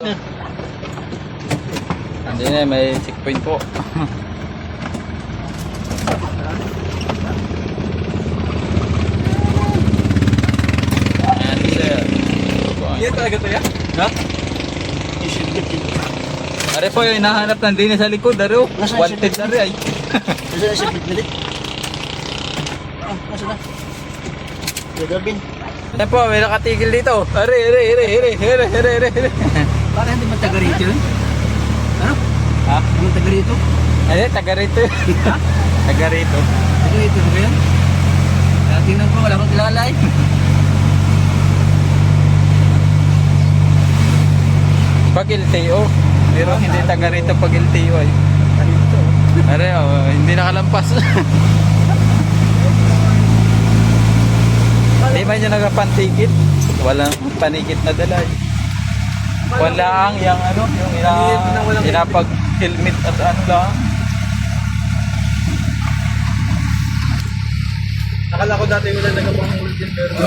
Hindi na, may checkpoint po. Ayan sir. Yan talaga to yan? Ha? Are po yung hinahanap ng dinis sa likod. Are wanted na rin ay. Nasa na siya bigbilit? Ah, nasa na? Gagawin. Ayan po, may nakatigil dito. Are. Para hindi man taga rito yun? Ano? Ha? Ano taga rito? Ay, taga rito. Taga rito. Taga rito ba yan? Tingnan ko, wala akong kilala eh. Pag LTO. Pero hindi taga rito pag LTO ay. Rito. Are, hindi nakalampas. Hindi man yung nagapantikit. Walang panikit na dala. Wala ang yung ano, yung inapag helmet at ano lang. Akala ko dati wala nagapangulog din pero...